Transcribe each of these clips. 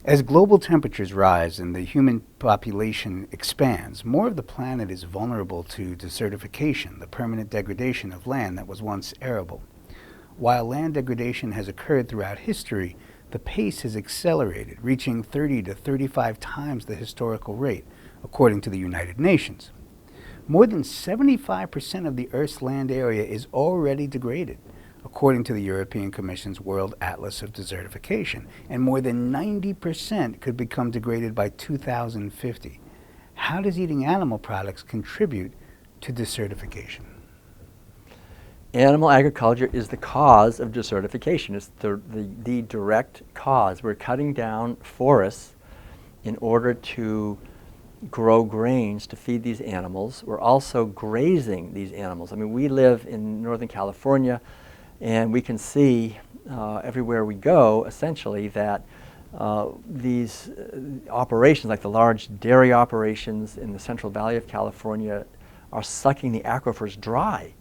As global temperatures rise and the human population expands, more of the planet is vulnerable to desertification, the permanent degradation of land that was once arable. While land degradation has occurred throughout history, the pace has accelerated, reaching 30 to 35 times the historical rate, according to the United Nations. More than 75% of the Earth's land area is already degraded, according to the European Commission's World Atlas of Desertification, and more than 90% could become degraded by 2050. How does eating animal products contribute to desertification? Animal agriculture is the cause of desertification. It's the direct cause. We're cutting down forests in order to grow grains to feed these animals. We're also grazing these animals. I mean, we live in Northern California, and we can see everywhere we go, essentially, that these operations, like the large dairy operations in the Central Valley of California, are sucking the aquifers dry.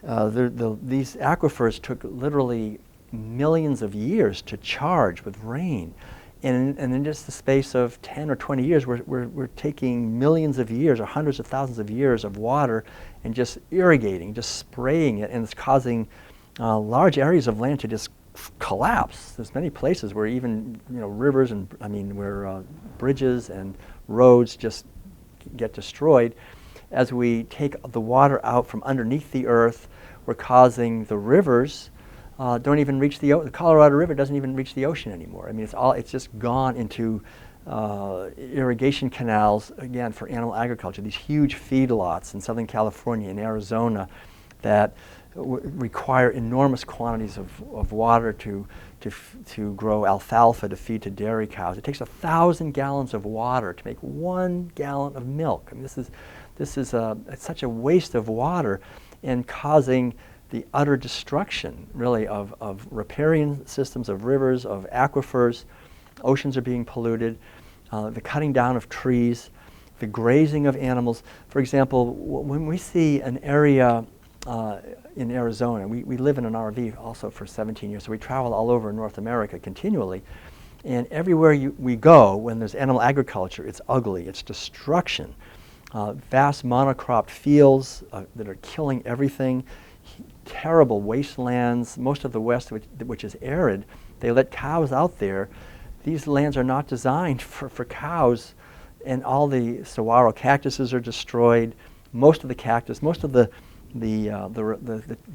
These aquifers took literally millions of years to charge with rain. And in just the space of 10 or 20 years, we're taking millions of years or hundreds of thousands of years of water and just irrigating, just spraying it, and it's causing large areas of land to just collapse. There's many places where even rivers and where bridges and roads just get destroyed. As we take the water out from underneath the earth, we're causing the rivers don't even reach the Colorado River doesn't even reach the ocean anymore. I mean, it's just gone into irrigation canals, again, for animal agriculture. These huge feedlots in Southern California and Arizona that require enormous quantities of water to grow alfalfa to feed to dairy cows. It takes 1,000 gallons of water to make 1 gallon of milk. I mean, this is it's such a waste of water, and causing the utter destruction, really, of riparian systems, of rivers, of aquifers. Oceans are being polluted, the cutting down of trees, the grazing of animals. For example, when we see an area in Arizona, we live in an RV also for 17 years, so we travel all over North America continually. And everywhere we go, when there's animal agriculture, it's ugly, it's destruction. Vast monocropped fields that are killing everything, terrible wastelands. Most of the West, which is arid, they let cows out there. These lands are not designed for cows, and all the saguaro cactuses are destroyed. Most of the cactus, most of the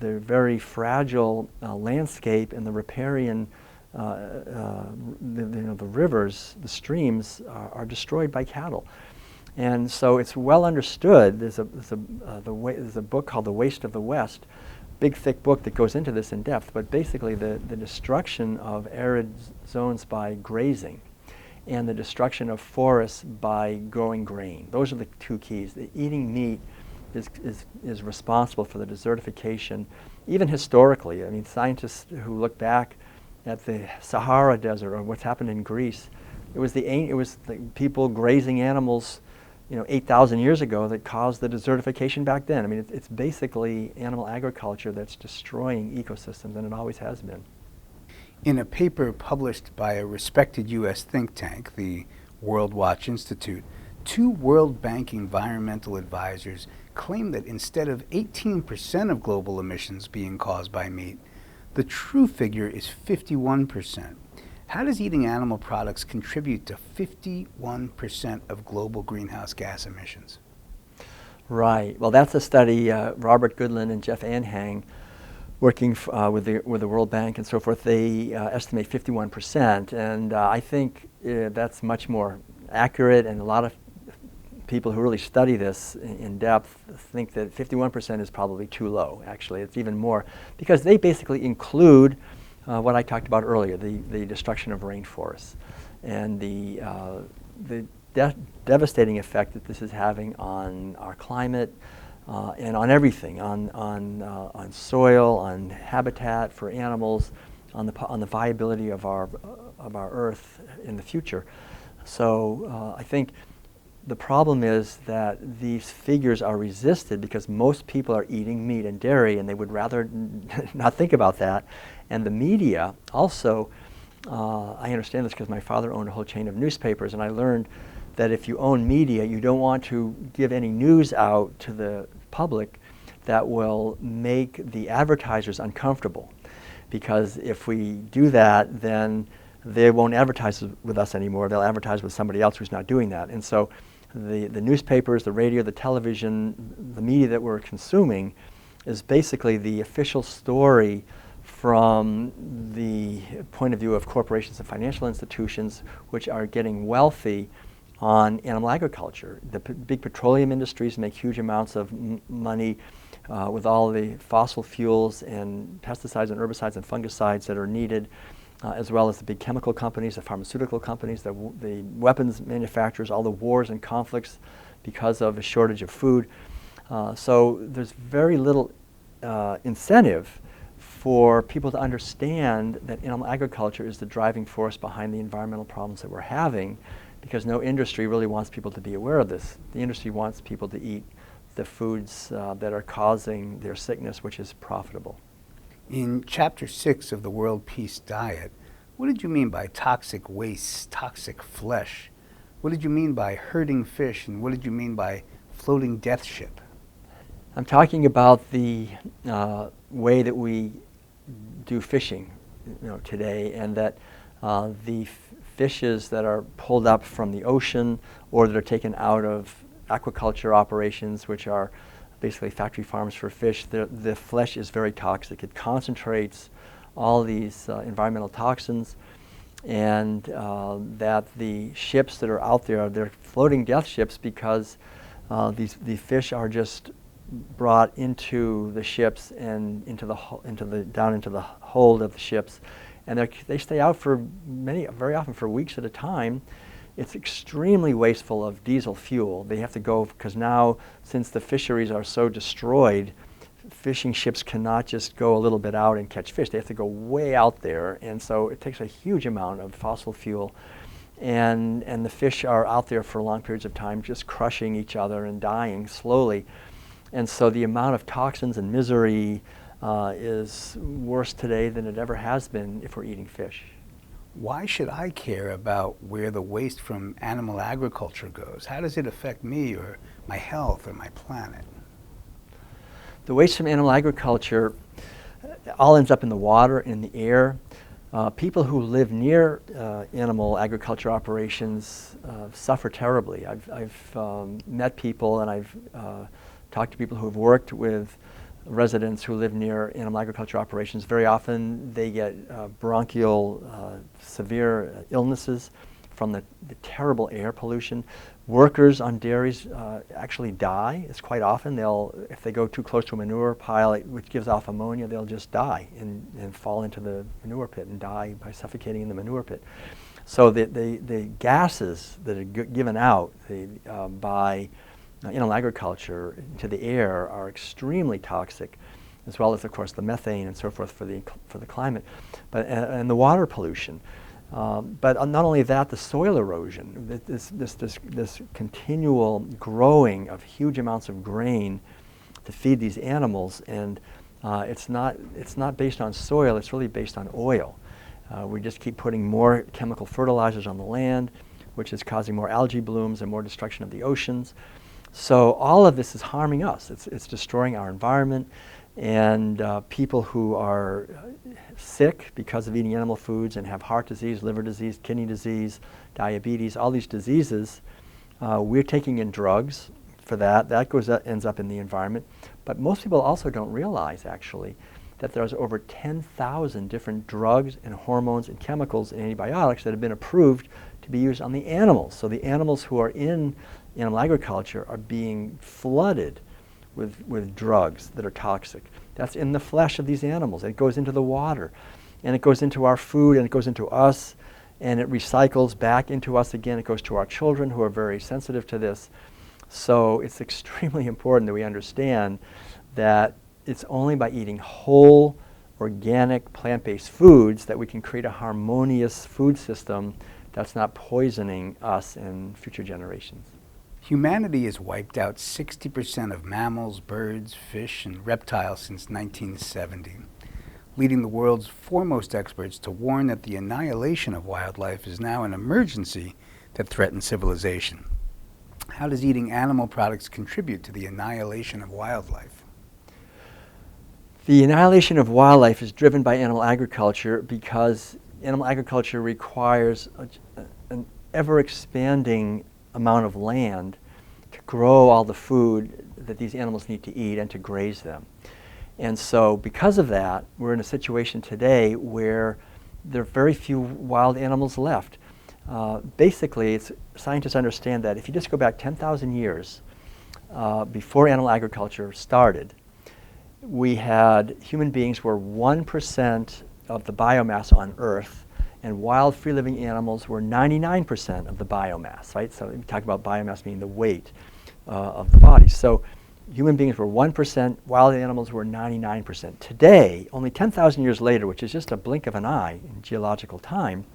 very fragile landscape and the riparian, the rivers, the streams are destroyed by cattle. And so it's well understood. There's a book called The Waste of the West, big thick book that goes into this in depth, but basically the destruction of arid zones by grazing and the destruction of forests by growing grain. Those are the two keys. The eating meat is responsible for the desertification, even historically. I mean, scientists who look back at the Sahara Desert or what's happened in Greece, it was the people grazing animals 8,000 years ago that caused the desertification back then. I mean, it's basically animal agriculture that's destroying ecosystems, and it always has been. In a paper published by a respected U.S. think tank, the World Watch Institute, 2 World Bank environmental advisors claim that instead of 18% of global emissions being caused by meat, the true figure is 51%. How does eating animal products contribute to 51% of global greenhouse gas emissions? Right. Well, that's a study, Robert Goodland and Jeff Anhang, working with the World Bank and so forth, they estimate 51%. And I think that's much more accurate, and a lot of people who really study this in depth think that 51% is probably too low. Actually, it's even more, because they basically include what I talked about earlier, the destruction of rainforests and the devastating effect that this is having on our climate and on everything, on soil, on habitat for animals, on the viability of our Earth in the future. So I think the problem is that these figures are resisted because most people are eating meat and dairy, and they would rather not think about that. And the media also I understand this because my father owned a whole chain of newspapers, and I learned that if you own media, you don't want to give any news out to the public that will make the advertisers uncomfortable. Because if we do that, then they won't advertise with us anymore. They'll advertise with somebody else who's not doing that. And so the newspapers, the radio, the television, the media that we're consuming is basically the official story from the point of view of corporations and financial institutions, which are getting wealthy on animal agriculture. The big petroleum industries make huge amounts of money with all the fossil fuels and pesticides and herbicides and fungicides that are needed, as well as the big chemical companies, the pharmaceutical companies, the weapons manufacturers, all the wars and conflicts because of a shortage of food. So there's very little incentive for people to understand that animal agriculture is the driving force behind the environmental problems that we're having, because no industry really wants people to be aware of this. The industry wants people to eat the foods that are causing their sickness, which is profitable. In Chapter 6 of the World Peace Diet, what did you mean by toxic waste, toxic flesh? What did you mean by hurting fish, and what did you mean by floating death ship? I'm talking about the way that we do fishing, today, and that the fishes that are pulled up from the ocean or that are taken out of aquaculture operations, which are basically factory farms for fish, the flesh is very toxic. It concentrates all these environmental toxins, and that the ships that are out there, they're floating death ships because the fish are just brought into the ships and down into the hold of the ships, and they stay out for very often for weeks at a time. It's extremely wasteful of diesel fuel. They have to go, because now, since the fisheries are so destroyed, fishing ships cannot just go a little bit out and catch fish. They have to go way out there, and so it takes a huge amount of fossil fuel, and the fish are out there for long periods of time just crushing each other and dying slowly. And so the amount of toxins and misery is worse today than it ever has been if we're eating fish. Why should I care about where the waste from animal agriculture goes? How does it affect me or my health or my planet? The waste from animal agriculture all ends up in the water, in the air. People who live near animal agriculture operations suffer terribly. I've met people, and I've talked to people who have worked with residents who live near animal agriculture operations. Very often they get bronchial severe illnesses from the terrible air pollution. Workers on dairies actually die. It's quite often if they go too close to a manure pile which gives off ammonia, they'll just die and fall into the manure pit and die by suffocating in the manure pit. So the gases that are given out by animal agriculture to the air are extremely toxic, as well as, of course, the methane and so forth for the climate, and the water pollution. But not only that, the soil erosion, this continual growing of huge amounts of grain to feed these animals, and it's not based on soil. It's really based on oil. We just keep putting more chemical fertilizers on the land, which is causing more algae blooms and more destruction of the oceans. So all of this is harming us. It's destroying our environment, and people who are sick because of eating animal foods and have heart disease, liver disease, kidney disease, diabetes, all these diseases, we're taking in drugs for that. That ends up in the environment. But most people also don't realize, actually, that there's over 10,000 different drugs and hormones and chemicals and antibiotics that have been approved to be used on the animals. So the animals who are in animal agriculture are being flooded with drugs that are toxic. That's in the flesh of these animals. It goes into the water, and it goes into our food, and it goes into us, and it recycles back into us again. It goes to our children, who are very sensitive to this. So it's extremely important that we understand that it's only by eating whole, organic, plant-based foods that we can create a harmonious food system that's not poisoning us and future generations. Humanity has wiped out 60% of mammals, birds, fish, and reptiles since 1970. leading the world's foremost experts to warn that the annihilation of wildlife is now an emergency that threatens civilization. How does eating animal products contribute to the annihilation of wildlife? The annihilation of wildlife is driven by animal agriculture because animal agriculture requires an ever-expanding amount of land to grow all the food that these animals need to eat and to graze them. And so because of that, we're in a situation today where there are very few wild animals left. Basically, scientists understand that if you just go back 10,000 years before animal agriculture started, we had human beings were 1% of the biomass on Earth, and wild free-living animals were 99% of the biomass, right? So we talk about biomass being the weight of the body. So human beings were 1%, wild animals were 99%. Today, only 10,000 years later, which is just a blink of an eye in geological time,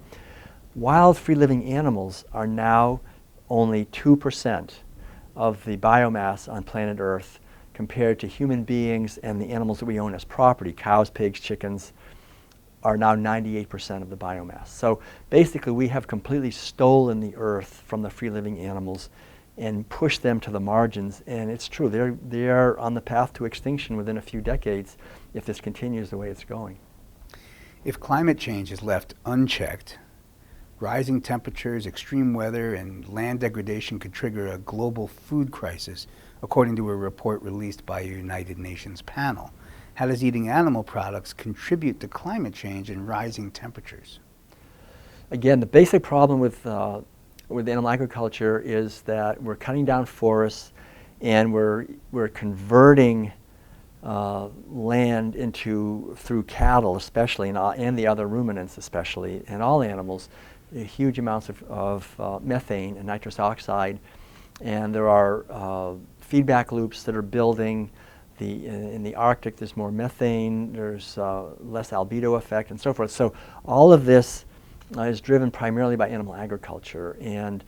wild free-living animals are now only 2% of the biomass on planet Earth compared to human beings and the animals that we own as property, cows, pigs, chickens, are now 98% of the biomass. So basically we have completely stolen the earth from the free-living animals and pushed them to the margins. And it's true, they are on the path to extinction within a few decades if this continues the way it's going. If climate change is left unchecked, rising temperatures, extreme weather, and land degradation could trigger a global food crisis, according to a report released by a United Nations panel. How does eating animal products contribute to climate change and rising temperatures? Again, the basic problem with animal agriculture is that we're cutting down forests and we're converting land through cattle especially, and the other ruminants especially, and all animals, huge amounts of methane and nitrous oxide. And there are feedback loops that are building. In the Arctic, there's more methane, there's less albedo effect, and so forth. So all of this is driven primarily by animal agriculture. And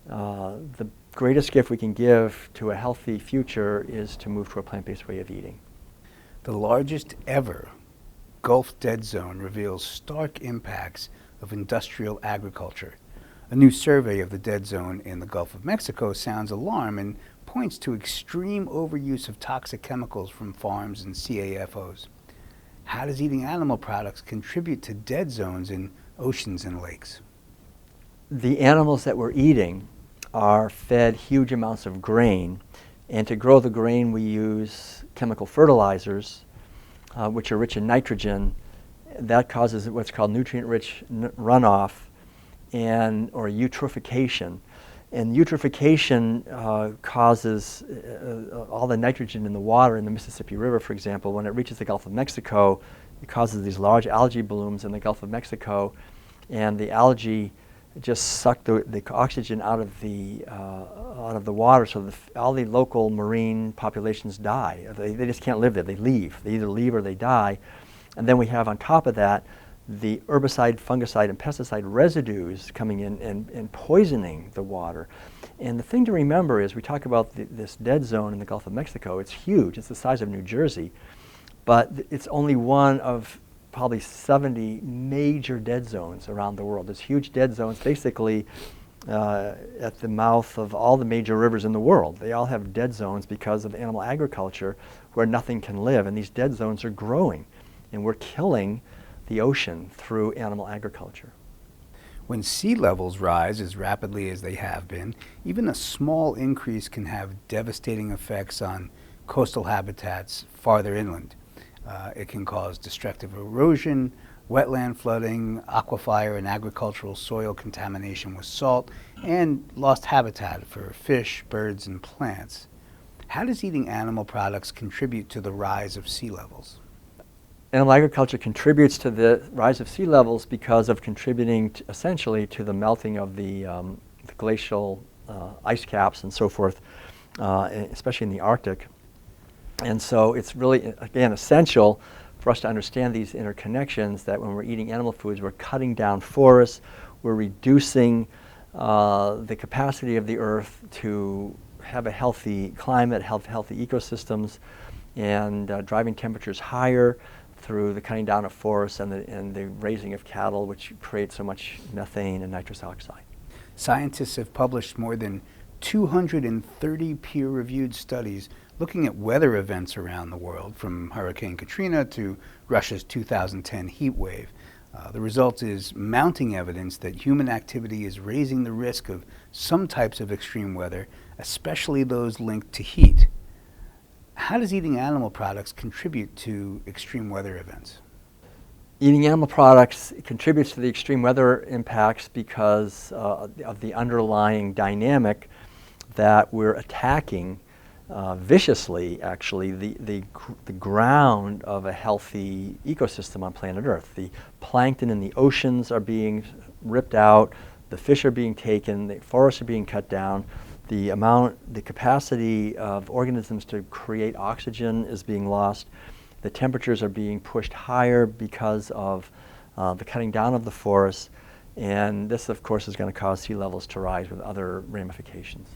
the greatest gift we can give to a healthy future is to move to a plant-based way of eating. The largest ever Gulf dead zone reveals stark impacts of industrial agriculture. A new survey of the dead zone in the Gulf of Mexico sounds alarm and points to extreme overuse of toxic chemicals from farms and CAFOs. How does eating animal products contribute to dead zones in oceans and lakes? The animals that we're eating are fed huge amounts of grain, and to grow the grain we use chemical fertilizers, which are rich in nitrogen. That causes what's called nutrient-rich runoff or eutrophication. And eutrophication causes all the nitrogen in the water in the Mississippi River, for example. When it reaches the Gulf of Mexico, it causes these large algae blooms in the Gulf of Mexico, and the algae just suck the oxygen out of the water, so all the local marine populations die. They just can't live there. They leave. They either leave or they die. And then we have on top of that the herbicide, fungicide, and pesticide residues coming in and poisoning the water. And the thing to remember is we talk about this dead zone in the Gulf of Mexico. It's huge. It's the size of New Jersey. But it's only one of probably 70 major dead zones around the world. There's huge dead zones basically at the mouth of all the major rivers in the world. They all have dead zones because of animal agriculture where nothing can live. And these dead zones are growing. And we're killing the ocean through animal agriculture. When sea levels rise as rapidly as they have been, even a small increase can have devastating effects on coastal habitats farther inland. It can cause destructive erosion, wetland flooding, aquifer and agricultural soil contamination with salt, and lost habitat for fish, birds, and plants. How does eating animal products contribute to the rise of sea levels? Animal agriculture contributes to the rise of sea levels because of contributing essentially to the melting of the glacial ice caps and so forth, especially in the Arctic. And so it's really, again, essential for us to understand these interconnections, that when we're eating animal foods, we're cutting down forests, we're reducing the capacity of the earth to have a healthy climate, healthy ecosystems, and driving temperatures higher. through the cutting down of forests and the raising of cattle, which creates so much methane and nitrous oxide. Scientists have published more than 230 peer-reviewed studies looking at weather events around the world, from Hurricane Katrina to Russia's 2010 heat wave. The result is mounting evidence that human activity is raising the risk of some types of extreme weather, especially those linked to heat. How does eating animal products contribute to extreme weather events? Eating animal products contributes to the extreme weather impacts because of the underlying dynamic that we're attacking viciously, actually, the ground of a healthy ecosystem on planet Earth. The plankton in the oceans are being ripped out, the fish are being taken, the forests are being cut down, the capacity of organisms to create oxygen is being lost. The temperatures are being pushed higher because of the cutting down of the forests, and this, of course, is going to cause sea levels to rise with other ramifications.